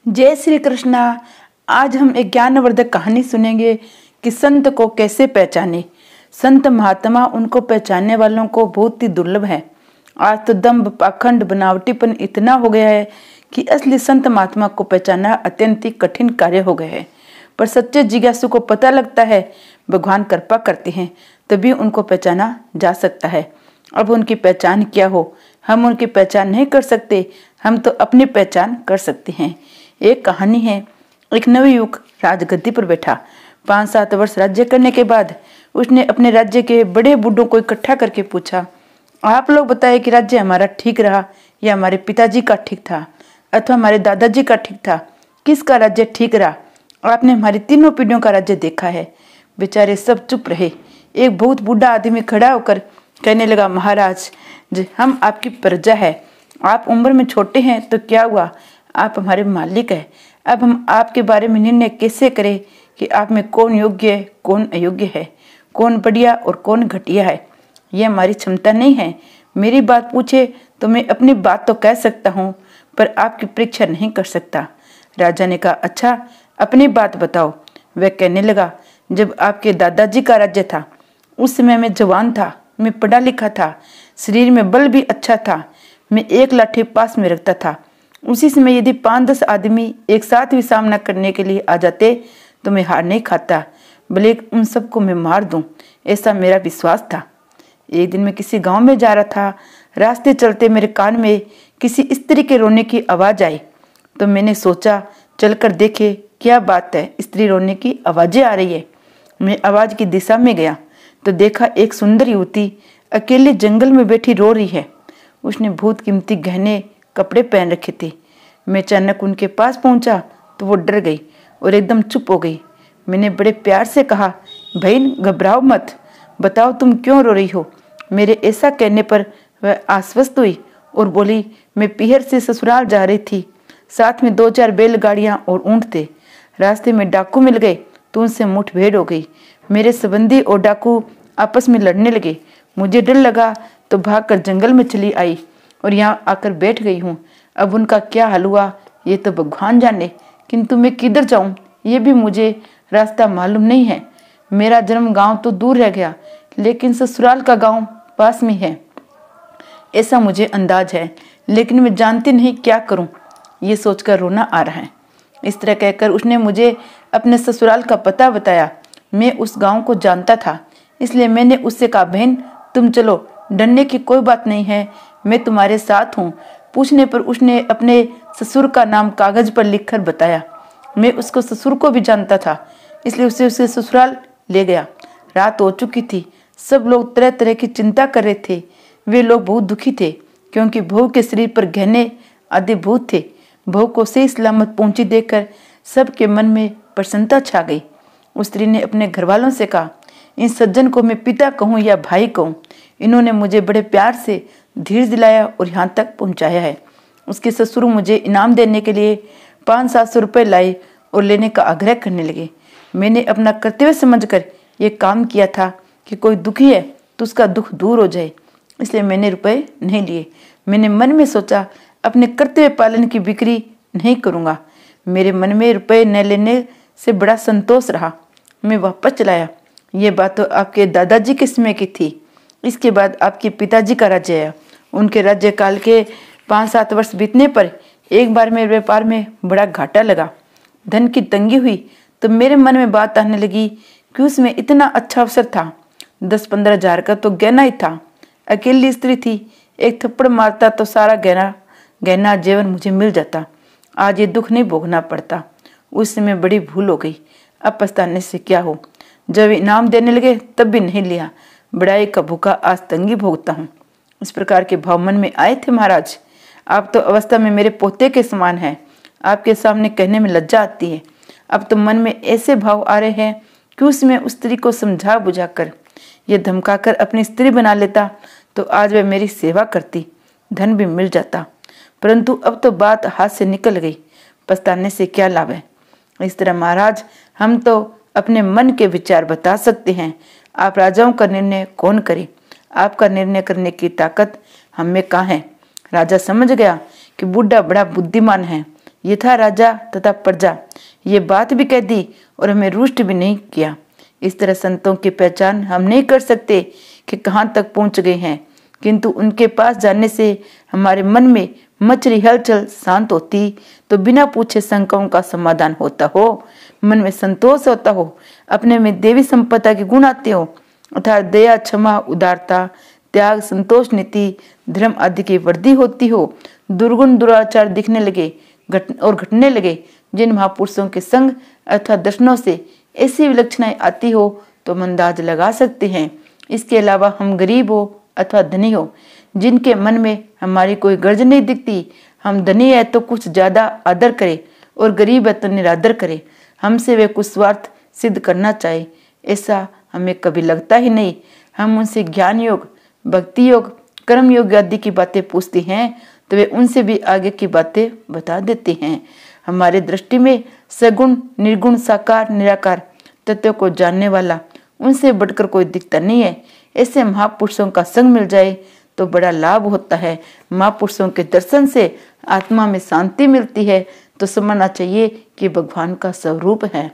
जय श्री कृष्णा। आज हम एक ज्ञानवर्धक कहानी सुनेंगे कि संत को कैसे पहचाने। संत महात्मा उनको पहचानने वालों को बहुत ही दुर्लभ है। आज तो दंभ, पाखंड, बनावटीपन इतना हो गया है कि असली संत महात्मा को पहचानना अत्यंत ही कठिन कार्य हो गया है। पर सच्चे जिज्ञासु को पता लगता है भगवान कृपा करते हैं, तभी उनको पहचाना जा सकता है। अब उनकी पहचान क्या हो, हम उनकी पहचान नहीं कर सकते, हम तो अपनी पहचान कर सकते हैं। एक कहानी है। एक नवयुवक राजगद्दी पर बैठा 5-7 वर्ष राज्य करने के बाद उसने अपने राज्य के बड़े बूढ़ों को इकट्ठा करके पूछा, आप लोग बताएं कि राज्य हमारा ठीक रहा या हमारे पिताजी का ठीक था अथवा हमारे दादाजी का ठीक था, किसका राज्य ठीक रहा? आपने हमारी तीनों पीढ़ियों का राज्य देखा है। बेचारे सब चुप रहे। एक बहुत बूढ़ा आदमी खड़ा होकर कहने लगा, महाराज जी, हम आपकी प्रजा है। आप उम्र में छोटे हैं तो क्या हुआ, आप हमारे मालिक हैं। अब हम आपके बारे में निर्णय कैसे करें कि आप में कौन योग्य है, कौन अयोग्य है, कौन बढ़िया और कौन घटिया है? यह हमारी क्षमता नहीं है। मेरी बात पूछे तो मैं अपनी बात तो कह सकता हूँ, पर आपकी परीक्षा नहीं कर सकता। राजा ने कहा, अच्छा अपनी बात बताओ। वह कहने लगा, जब आपके दादाजी का राज्य था उस समय मैं जवान था, मैं पढ़ा लिखा था, शरीर में बल भी अच्छा था, मैं एक लाठी पास में रखता था। उसी समय यदि 5-10 आदमी एक साथ भी सामना करने के लिए आ जाते तो मैं हार नहीं खाता, भले उन सबको मैं मार दूं, ऐसा मेरा विश्वास था। एक दिन मैं किसी गांव में जा रहा था। रास्ते चलते मेरे कान में किसी स्त्री के रोने की आवाज़ आई, तो मैंने सोचा चलकर देखे क्या बात है, स्त्री रोने की आवाज़ें आ रही है। मैं आवाज़ की दिशा में गया तो देखा एक सुंदर युवती अकेले जंगल में बैठी रो रही है। उसने बहुत कीमती गहने कपड़े पहन रखे थे। मैं अचानक उनके पास पहुंचा तो वो डर गई और एकदम चुप हो गई। मैंने बड़े प्यार से कहा, बहन घबराओ मत, बताओ तुम क्यों रो रही हो? मेरे ऐसा कहने पर वह आश्वस्त हुई और बोली, मैं पीहर से ससुराल जा रही थी, साथ में 2-4 बैलगाड़ियां और ऊंट थे। रास्ते में डाकू मिल गए तो उनसे मुठभेड़ हो गई। मेरे संबंधी और डाकू आपस में लड़ने लगे। मुझे डर लगा तो भागकर जंगल में चली आई और यहाँ आकर बैठ गई हूँ। अब उनका क्या हाल हुआ ये तो भगवान जाने, किंतु मैं किधर जाऊँ ये भी मुझे रास्ता मालूम नहीं है। मेरा जन्म गांव तो दूर रह गया, लेकिन ससुराल का गांव पास में है, ऐसा मुझे अंदाज है, लेकिन मैं जानती नहीं क्या करूँ। ये सोचकर रोना आ रहा है। इस तरह कहकर उसने मुझे अपने ससुराल का पता बताया। मैं उस गाँव को जानता था, इसलिए मैंने उससे कहा, बहन तुम चलो, डरने की कोई बात नहीं है, मैं तुम्हारे साथ हूँ। पूछने पर उसने अपने ससुर का नाम कागज पर लिखकर बताया। मैं उसको ससुर को भी जानता था, इसलिए उसे उसके ससुराल ले गया। रात हो चुकी थी। सब लोग तरह तरह की चिंता कर रहे थे। वे लोग बहुत दुखी थे क्योंकि बहू के शरीर पर गहने आदि भूत थे। बहू को सही सलामत पहुंची देखकर सबके मन में प्रसन्नता छा गई। उस स्त्री ने अपने घर वालों से कहा, इन सज्जन को मैं पिता कहूँ या भाई कहूँ, इन्होंने मुझे बड़े प्यार से धीरज दिलाया और यहाँ तक पहुँचाया है। उसके ससुर मुझे इनाम देने के लिए 500-700 रुपये लाए और लेने का आग्रह करने लगे। मैंने अपना कर्तव्य समझकर ये काम किया था कि कोई दुखी है तो उसका दुख दूर हो जाए, इसलिए मैंने रुपए नहीं लिए। मैंने मन में सोचा अपने कर्तव्य पालन की बिक्री नहीं करूँगा। मेरे मन में रुपए न लेने से बड़ा संतोष रहा। मैं वापस चलाया। ये बात तो आपके दादाजी के समय की थी। इसके बाद आपके पिताजी का राज्य आया। उनके राज्य काल के 5-7 वर्ष बीतने पर एक बार मेरे व्यापार में बड़ा घाटा लगा। धन की तंगी हुई तो मेरे मन में बात आने लगी कि उसमें इतना अच्छा अवसर था। 10-15 हजार का तो गहना ही था। अकेली स्त्री थी, एक थप्पड़ मारता तो सारा गहना जेवर मुझे मिल जाता। आज ये दुख नहीं भोगना पड़ता। उस समय बड़ी भूल हो गई। अब पछताने से क्या हो। जब इनाम देने लगे तब भी नहीं लिया। बड़ाई का भूखा आज तंगी भोगता हूँ। इस प्रकार के भाव मन में आए थे। महाराज, आप तो अवस्था में मेरे पोते के समान हैं। आपके सामने कहने में लज्जा आती है। अब तो मन में ऐसे भाव आ रहे हैं कि उसमें उस स्त्री को समझा बुझा कर यह धमकाकर अपनी स्त्री बना लेता तो आज वह मेरी सेवा करती, धन भी मिल जाता। परंतु अब तो बात हाथ से निकल गई। पछताने से क्या लाभ है। इस तरह महाराज, हम तो अपने मन के विचार बता सकते हैं। आप राजाओं का निर्णय कौन करे? आपका निर्णय करने की ताकत हम में कहाँ है? राजा समझ गया कि बूढ़ा बड़ा बुद्धिमान है, यथा राजा तथा प्रजा, ये बात भी कह दी और हमें रुष्ट भी नहीं किया। इस तरह संतों की पहचान हम नहीं कर सकते कि कहाँ तक पहुँच गए हैं, किंतु उनके पास जाने से हमारे मन में मचली हलचल शांत होती, तो बिना पूछे शंकाओं का समाधान होता हो, मन में संतोष होता हो, अपने में देवी संपदा के गुण आते हो, अर्थात दया, क्षमा, उदारता, त्याग, संतोष, नीति, धर्म आदि की वृद्धि होती हो, दुर्गुण दुराचार दिखने लगे और घटने लगे। जिन महापुरुषों के संग अथवा दर्शनों से ऐसी विलक्षणाएं आती हो तो हम अंदाज लगा सकते हैं। इसके अलावा हम गरीब हो अथवा धनी हो, जिनके मन में हमारी कोई गर्ज नहीं दिखती, हम धनी है तो कुछ ज्यादा आदर करें और गरीब है तो निरादर करें, हमसे वे कुछ स्वार्थ सिद्ध करना चाहे, ऐसा हमें कभी लगता ही नहीं। हम उनसे ज्ञान योग, भक्ति योग, कर्म योग आदि की बातें पूछते हैं तो वे उनसे भी आगे की बातें बता देते हैं। हमारे दृष्टि में सगुण, निर्गुण, साकार, निराकार तत्व को जानने वाला उनसे बढ़कर कोई दिखता नहीं है। ऐसे महापुरुषों का संग मिल जाए तो बड़ा लाभ होता है। महापुरुषों के दर्शन से आत्मा में शांति मिलती है, तो समझना चाहिए कि भगवान का स्वरूप है।